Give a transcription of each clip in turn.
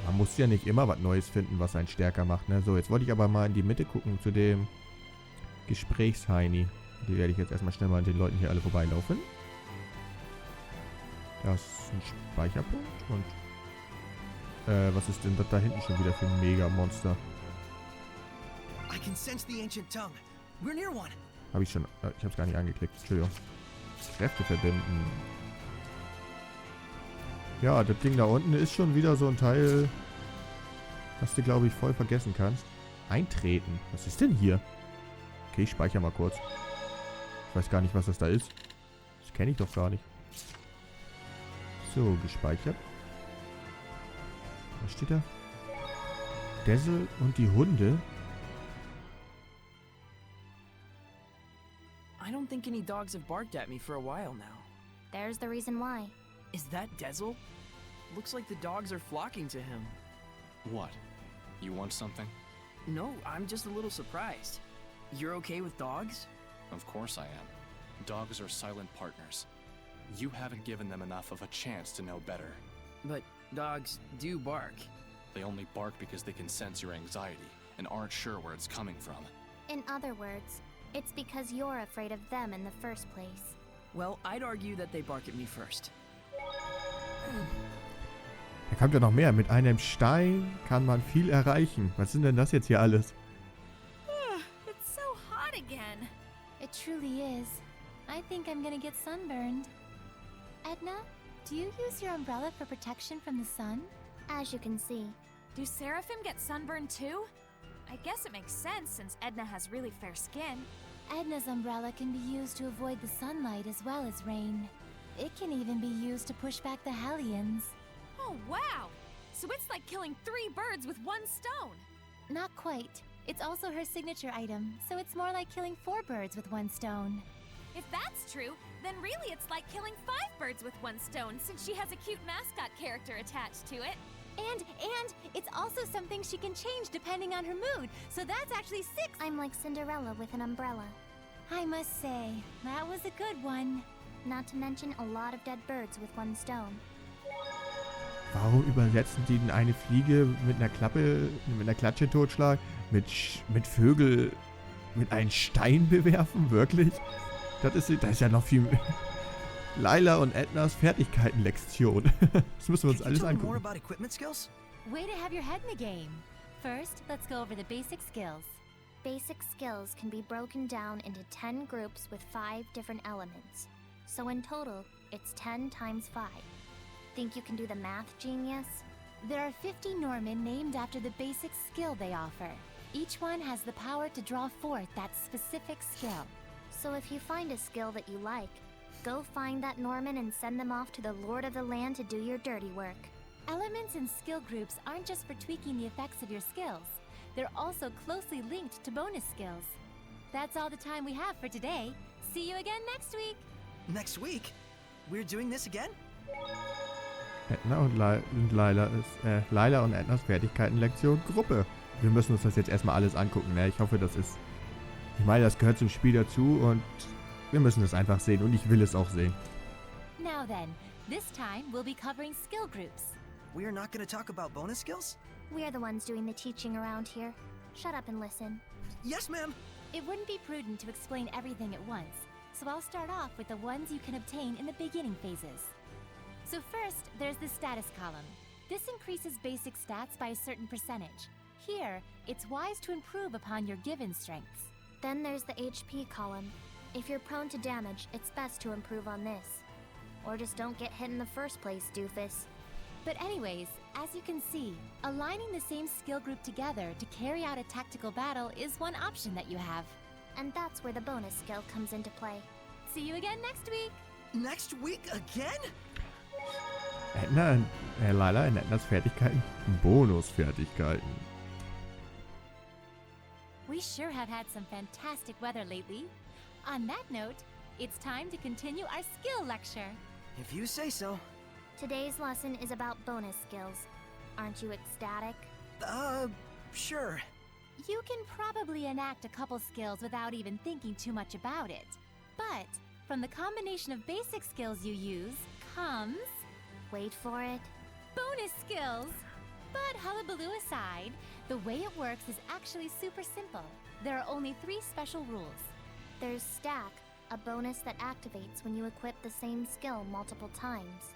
Man muss ja nicht immer was Neues finden, was einen stärker macht, ne? So, jetzt wollte ich aber mal in die Mitte gucken zu dem Gesprächsheini. Die werde ich jetzt erstmal schnell mal an den Leuten hier alle vorbeilaufen. Das ist ein Speicherpunkt und was ist denn das da hinten schon wieder für ein Mega-Monster? Habe ich schon, ich habe es gar nicht angeklickt, Entschuldigung. Kräfte verbinden. Ja, das Ding da unten ist schon wieder so ein Teil, was du, glaube ich, voll vergessen kannst. Eintreten. Was ist denn hier? Okay, ich speichere mal kurz. Ich weiß gar nicht, was das da ist. Das kenne ich doch gar nicht. So, gespeichert. Was steht da? Dessel und die Hunde. I don't think any dogs have barked at me for a while now. There's the reason why. Is that Dessel? Looks like the dogs are flocking to him. What? You want something? No, I'm just a little surprised. You're okay with dogs? Of course I am. Dogs are silent partners. You haven't given them enough of a chance to know better. But dogs do bark. They only bark because they can sense your anxiety and aren't sure where it's coming from. In other words, it's because you're afraid of them in the first place. Well, I'd argue that they bark at me first. Da kommt ja noch mehr. Mit einem Stein kann man viel erreichen. Was sind denn das jetzt hier alles? It's so hot again. It truly is. I think I'm gonna get sunburned. Edna, do you use your umbrella for protection from the sun? As you can see. Do Seraphim get sunburned too? I guess it makes sense since Edna has really fair skin. Edna's umbrella can be used to avoid the sunlight as well as rain. It can even be used to push back the Hellions. Oh, wow! So it's like killing 3 birds with 1 stone. Not quite. It's also her signature item, so it's more like killing 4 birds with 1 stone. If that's true, then really it's like killing 5 birds with 1 stone since she has a cute mascot character attached to it. And it's also something she can change depending on her mood, so that's actually 6. I'm like Cinderella with an umbrella. I must say, that was a good one. Not to mention a lot of dead birds with 1 stone. Warum übersetzen die denn eine Fliege mit einer Klappe, mit einer Klatsche totschlagen, mit Vögel mit einem Stein bewerfen? Wirklich? Das ist ja noch viel... Laila und Ednas Fertigkeitenlektion. Das müssen wir uns alles angucken. Way to have your head in the game. First, let's go over the basic skills. Basic skills can be broken down into 10 groups with 5 different elements. So in total, it's 10 times 5. Think you can do the math, genius? There are 50 Norman named after the basic skill they offer. Each one has the power to draw forth that specific skill. So if you find a skill that you like, go find that Norman and send them off to the Lord of the Land to do your dirty work. Elements and skill groups aren't just for tweaking the effects of your skills. They're also closely linked to bonus skills. That's all the time we have for today. See you again next week! Next week? We're doing this again? Edna und Laila und Ednas Fertigkeitenlektion Gruppe. Wir müssen uns das jetzt erstmal alles angucken, ne? Ich hoffe, das ist... Ich meine, das gehört zum Spiel dazu und wir müssen es einfach sehen und ich will es auch sehen. Now then, this time we'll be covering skill groups. We're not gonna talk about bonus skills? We're the ones doing the teaching around here. Shut up and listen. Yes, ma'am! It wouldn't be prudent to explain everything at once, so I'll start off with the ones you can obtain in the beginning phases. So first, there's the status column. This increases basic stats by a certain percentage. Here, it's wise to improve upon your given strengths. Then there's the HP column. If you're prone to damage, it's best to improve on this. Or just don't get hit in the first place, doofus. But anyways, as you can see, aligning the same skill group together to carry out a tactical battle is one option that you have. And that's where the bonus skill comes into play. See you again next week! Next week again? Edna, Laila in Ednas Fertigkeiten. Bonusfertigkeiten. We sure have had some fantastic weather lately. On that note, it's time to continue our skill lecture. If you say so. Today's lesson is about bonus skills. Aren't you ecstatic? Sure. You can probably enact a couple skills without even thinking too much about it. But from the combination of basic skills you use comes... Wait for it. Bonus skills! But hullabaloo aside, the way it works is actually super simple. There are only 3 special rules. There's stack, a bonus that activates when you equip the same skill multiple times.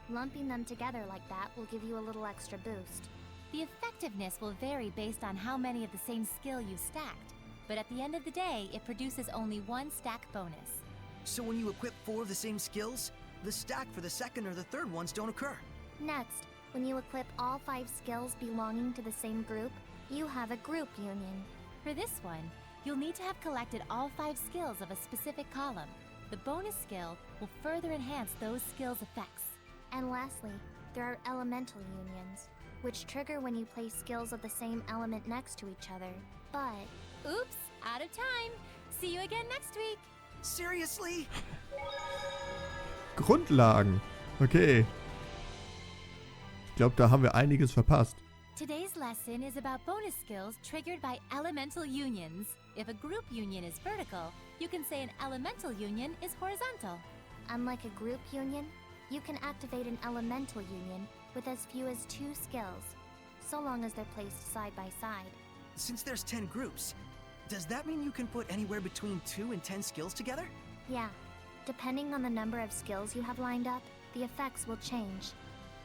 Lumping them together like that will give you a little extra boost. The effectiveness will vary based on how many of the same skill you stacked, but at the end of the day, it produces only 1 stack bonus. So when you equip 4 of the same skills, the stack for the second or the third ones don't occur. Next, when you equip all 5 skills belonging to the same group, you have a group union. For this one, you'll need to have collected all 5 skills of a specific column. The bonus skill will further enhance those skills' effects. And lastly, there are elemental unions, which trigger when you place skills of the same element next to each other. But, oops, out of time. See you again next week. Seriously? Grundlagen. Okay. Ich glaube, da haben wir einiges verpasst. Today's lesson is about bonus skills triggered by elemental unions. If a group union is vertical, you can say an elemental union is horizontal. Unlike a group union, you can activate an elemental union with as few as 2 skills, so long as they're placed side by side. Since there's 10 groups, does that mean you can put anywhere between 2 and 10 skills together? Yeah. Depending on the number of skills you have lined up, the effects will change.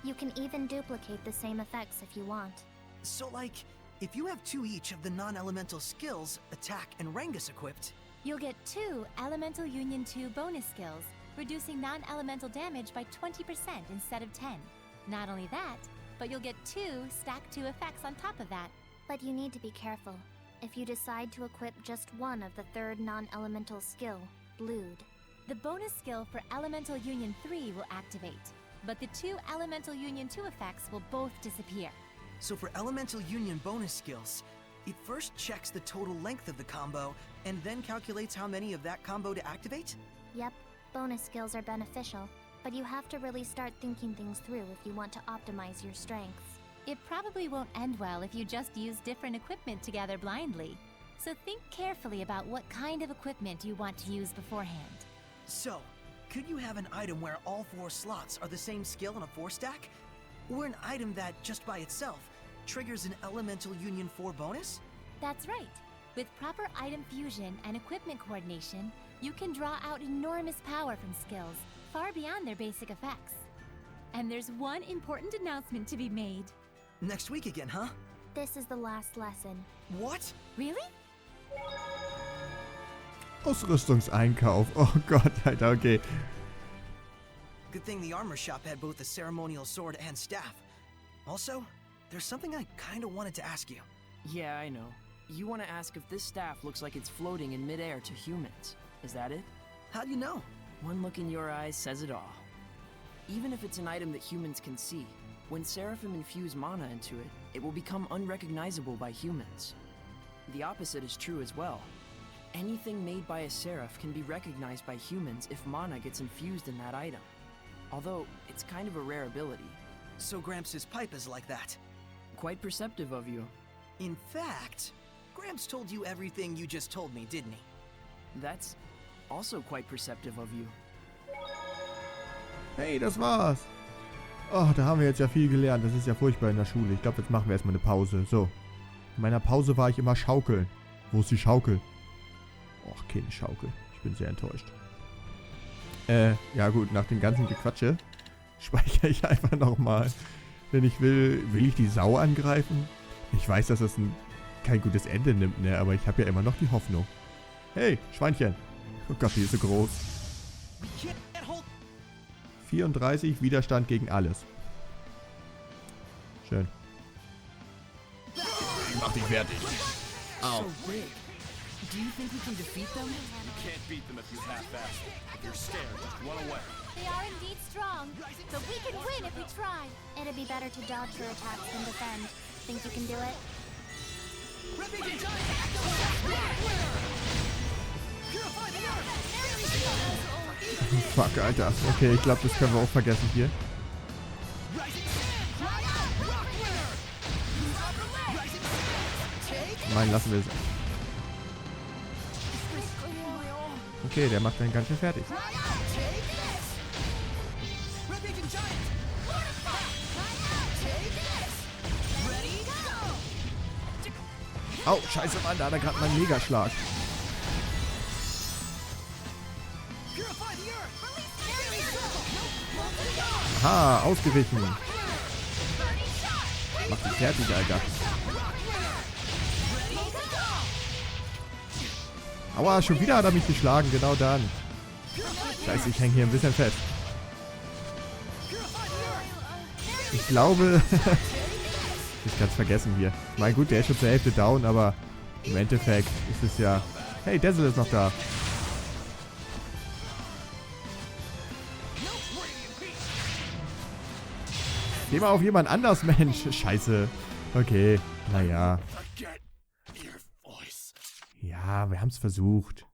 You can even duplicate the same effects if you want. So like, if you have 2 each of the non-elemental skills, attack and rangus equipped, You'll get 2 Elemental Union 2 bonus skills, reducing non-elemental damage by 20% instead of 10. Not only that, but you'll get 2 stack 2 effects on top of that. But you need to be careful. If you decide to equip just one of the 3rd non-elemental skill, Blued, the bonus skill for Elemental Union 3 will activate, but the 2 Elemental Union 2 effects will both disappear. so for elemental union bonus skills, it first checks the total length of the combo and then calculates how many of that combo to activate? Yep, bonus skills are beneficial, but you have to really start thinking things through if you want to optimize your strengths. It probably won't end well if you just use different equipment together blindly. So think carefully about what kind of equipment you want to use beforehand. So, could you have an item where all 4 slots are the same skill in a 4-stack? Or an item that, just by itself, triggers an elemental union 4 bonus? That's right. With proper item fusion and equipment coordination, you can draw out enormous power from skills, far beyond their basic effects. And there's one important announcement to be made. Next week again, huh? This is the last lesson. What? Really? Ausrüstungseinkauf. Oh Gott, Alter, okay. Good thing the armor shop had both a ceremonial sword and staff. Also, there's something I kinda wanted to ask you. Yeah, I know. You want to ask if this staff looks like it's floating in midair to humans. Is that it? How do you know? One look in your eyes says it all. Even if it's an item that humans can see, when Seraphim infuse mana into it, it will become unrecognizable by humans. The opposite is true as well. Anything made by a Seraph can be recognized by humans if mana gets infused in that item. Although, it's kind of a rare ability. So Gramps' pipe is like that. Quite perceptive of you. In fact, Gramps told you everything you just told me, didn't he? That's also quite perceptive of you. Hey, das war's. Oh, da haben wir jetzt ja viel gelernt. Das ist ja furchtbar in der Schule. Ich glaube, jetzt machen wir erstmal eine Pause. So. In meiner Pause war ich immer schaukeln. Wo ist die Schaukel? Och, keine Schaukel. Ich bin sehr enttäuscht. Ja gut, nach dem ganzen Gequatsche speichere ich einfach nochmal. Denn ich will ich die Sau angreifen? Ich weiß, dass das kein gutes Ende nimmt, ne? Aber ich habe ja immer noch die Hoffnung. Hey, Schweinchen. Oh Gott, die ist so groß. 34, Widerstand gegen alles. Schön. Ich mach dich fertig. Au. So big. Do you think we can defeat them? You can't beat them if you half-ass it. If you're scared, just run away. They are indeed strong, but we can win if we try. It'd be better to dodge your attacks than defend. Think you can do it? Fuck, Alter. Okay, ich glaube, das können wir auch vergessen hier. Nein, lassen wir es. Okay, der macht einen ganz schön fertig. Au, scheiße, Mann, da hat er gerade mal einen Megaschlag. Aha, ausgewichen. Mach dich fertig, Alter. Aua, schon wieder hat er mich geschlagen, genau dann. Scheiße, ich hänge hier ein bisschen fest. Ich glaube... ich kann es vergessen hier. Ich meine, gut, der ist schon zur Hälfte down, aber im Endeffekt ist es ja... Hey, Dazzle ist noch da. Geh mal auf jemand anders, Mensch. Scheiße. Okay, naja. Ja, wir haben es versucht.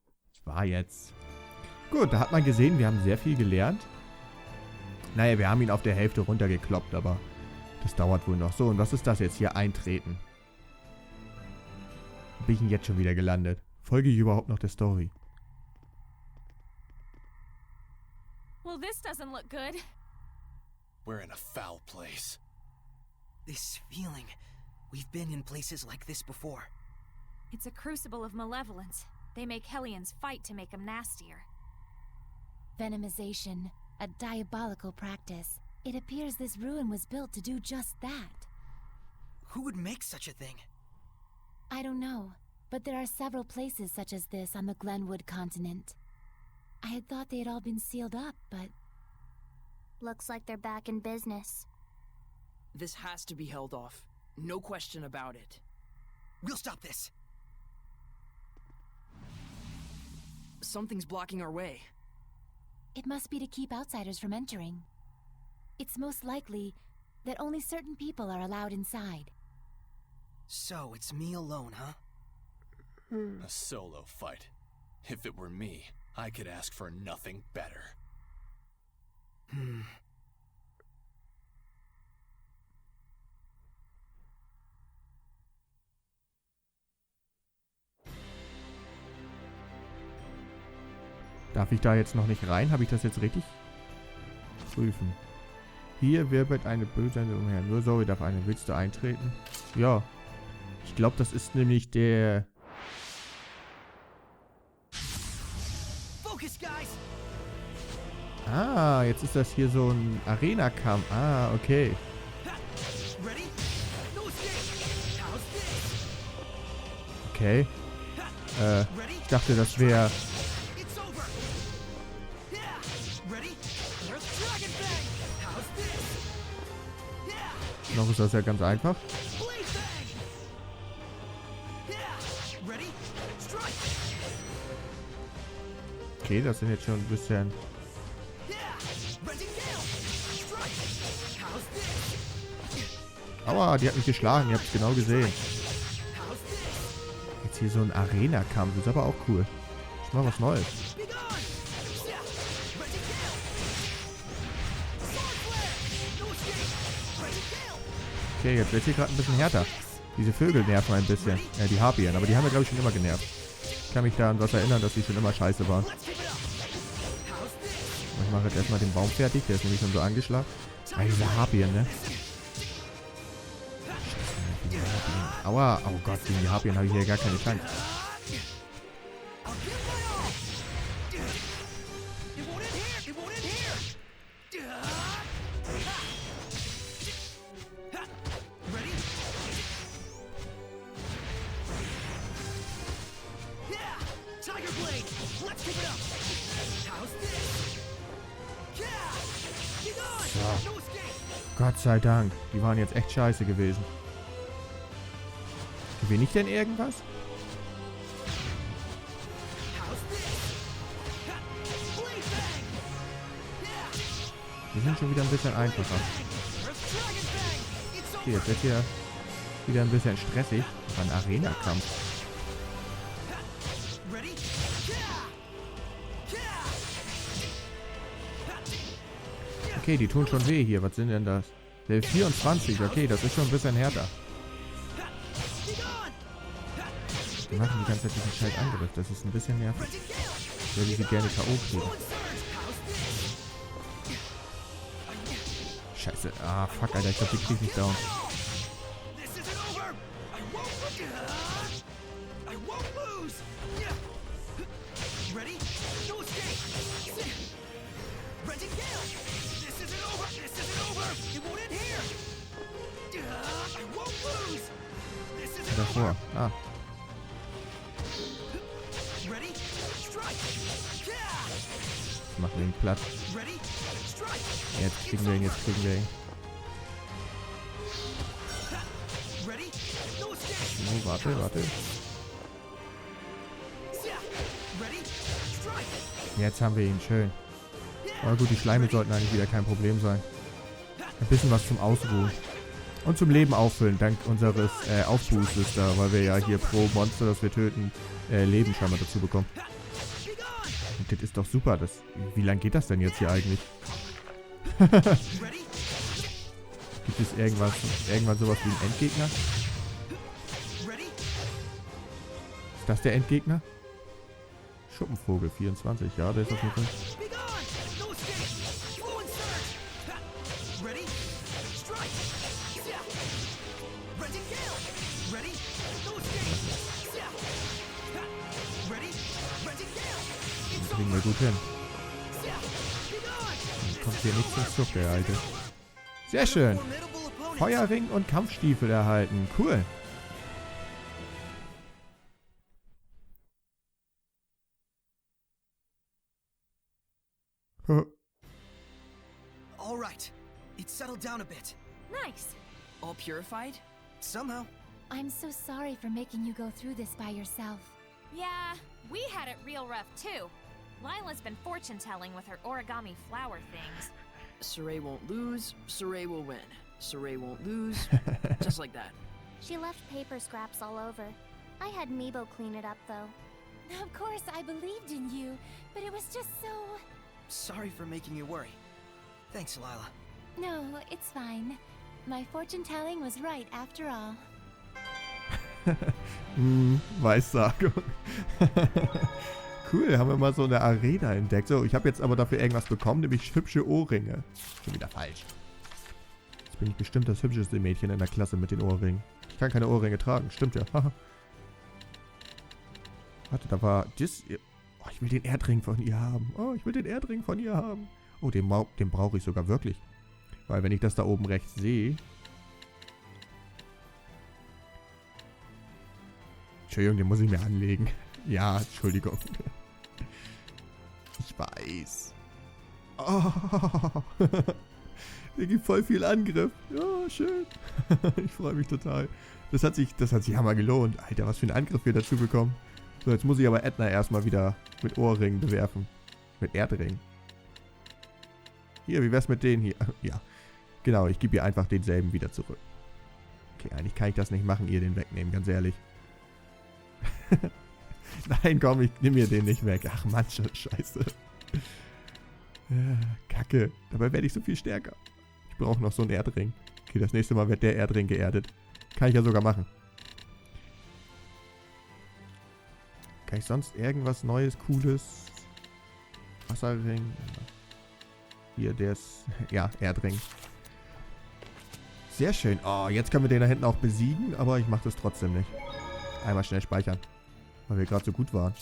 War jetzt. Gut, da hat man gesehen, wir haben sehr viel gelernt. Naja, wir haben ihn auf der Hälfte runtergekloppt, aber das dauert wohl noch. So, und was ist das jetzt hier? Eintreten. Bin ich denn jetzt schon wieder gelandet? Folge ich überhaupt noch der Story? Well, this doesn't look good. We're in a foul place. This feeling. We've been in places like this before. It's a crucible of malevolence. They make Hellions fight to make them nastier. Venomization, a diabolical practice. It appears this ruin was built to do just that. Who would make such a thing? I don't know, but there are several places such as this on the Glenwood continent. I had thought they had all been sealed up, but... Looks like they're back in business. This has to be held off. No question about it. We'll stop this. Something's blocking our way. It must be to keep outsiders from entering. It's most likely that only certain people are allowed inside. So, it's me alone, huh? A solo fight. If it were me, I could ask for nothing better. Darf ich da jetzt noch nicht rein? Habe ich das jetzt richtig? Prüfen. Hier wirbelt eine Bösende umher. Nur Sorey darf eine. Willst du eintreten? Ja. Ich glaube, das ist nämlich der... Focus, guys! Ah, jetzt ist das hier so ein Arena-Kampf. Ah, okay. Ready? No escape. How's this? Okay. Ready? Ich dachte, das wäre... It's over. Yeah. Ready? Where's Dragon Bang? How's this? Yeah. Noch ist das ja ganz einfach. Blade Bang. Yeah. Ready? Strike. Okay, das sind jetzt schon ein bisschen... Yeah. Ready? Kill. Strike. How's this? Aua, die hat mich geschlagen. Ihr habt es genau gesehen. How's this? Jetzt hier so ein Arena-Kampf. Das ist aber auch cool. Ich mach was Neues. Be gone. Yeah. Ready? Kill. Sword flare. No escape. Ready? Kill. Okay, jetzt wird hier gerade ein bisschen härter. Diese Vögel nerven ein bisschen. Ja, die Harpien. Aber die haben ja, glaube ich, schon immer genervt. Ich kann mich da an was erinnern, dass die schon immer scheiße waren. Let's keep it up. How's this? Ich mache jetzt erstmal den Baum fertig. Der ist nämlich schon so angeschlagen. Ah, diese Harpien, ne? Scheiße, diese Harpien. Aua. Oh Gott, gegen die Harpien habe ich hier gar keine Chance. I'll give my all. It won't end here. It won't end here. Ready? Yeah. Tiger blade. Let's keep it up. How's this? Yeah. Be gone. So. No escape. Gott sei Dank. Die waren jetzt echt scheiße gewesen. Gewinne ich denn irgendwas? How's this? Blade bang. Yeah. Die sind schon wieder ein bisschen einfacher. Where's Dragon Bang? It's Okay, over. jetzt wird hier wieder ein bisschen stressig. Das war ein Arena-Kampf. Ready? Yeah. Yeah. Okay, die tun schon weh hier. Was sind denn das? Level 24. Okay, das ist schon ein bisschen härter. Be gone. Die machen die ganze Zeit diesen scheiß Angriff. Das ist ein bisschen nervig. Ready? Kill. Ich würde sie gerne K.O. kriegen. How's this? Scheiße. Ah, fuck, Alter. Ich glaube, die kriege ich nicht down. This isn't over. I won't. Davor. Ah. Machen wir ihn platt. Jetzt kriegen wir ihn, jetzt kriegen wir ihn. Oh, warte, warte. Jetzt haben wir ihn, schön. Aber gut, die Schleime sollten eigentlich wieder kein Problem sein. Ein bisschen was zum Ausruhen. Und zum Leben auffüllen, dank unseres Aufboosters da, weil wir ja hier pro Monster, das wir töten, Leben scheinbar dazu bekommen. Und das ist doch super. Wie lang geht das denn jetzt hier eigentlich? Gibt es irgendwann sowas wie einen Endgegner? Ist das der Endgegner? Schuppenvogel 24, ja, der ist auf jeden Fall. Kriegen wir gut hin. Dann kommt hier nicht zum Zug, der Alte. Sehr schön. Feuerring und Kampfstiefel erhalten. Cool. All right. It settled down a bit. Nice. All purified? Somehow. I'm so sorry for making you go through this by yourself. Yeah, we had it real rough too. Lila's been fortune-telling with her origami flower things. Sorey won't lose, Sorey will win. Sorey won't lose, just like that. She left paper scraps all over. I had Meebo clean it up, though. Of course, I believed in you, but it was just so... Sorry for making you worry. Thanks, Lila. No, it's fine. My fortune-telling was right after all. Weissagung. Cool, haben wir mal so eine Arena entdeckt. So, ich habe jetzt aber dafür irgendwas bekommen, nämlich hübsche Ohrringe. Schon wieder falsch. Jetzt bin ich bestimmt das hübscheste Mädchen in der Klasse mit den Ohrringen. Ich kann keine Ohrringe tragen, stimmt ja. Warte, da war das... Oh, ich will den Erdring von ihr haben. Oh, ich will den Erdring von ihr haben. Oh, den brauche ich sogar wirklich. Weil wenn ich das da oben rechts sehe... Entschuldigung, den muss ich mir anlegen. Ja, Entschuldigung. Ich weiß. Oh, der gibt voll viel Angriff. Ja, schön. Ich freue mich total. Das hat sich hammer gelohnt. Alter, was für einen Angriff wir dazu bekommen. So, jetzt muss ich aber Edna erstmal wieder mit Ohrringen bewerfen. Mit Erdringen. Hier, wie wär's mit denen hier? Ja, genau, ich gebe ihr einfach denselben wieder zurück. Okay, eigentlich kann ich das nicht machen, ihr den wegnehmen, ganz ehrlich. Nein, komm, ich nehme mir den nicht weg. Ach, Mann, scheiße. Kacke. Dabei werde ich so viel stärker. Ich brauche noch so einen Erdring. Okay, das nächste Mal wird der Erdring geerdet. Kann ich ja sogar machen. Kann ich sonst irgendwas Neues, Cooles? Wasserring. Hier, der ist... Ja, Erdring. Sehr schön. Oh, jetzt können wir den da hinten auch besiegen, aber ich mache das trotzdem nicht. Einmal schnell speichern. Weil wir gerade so gut waren.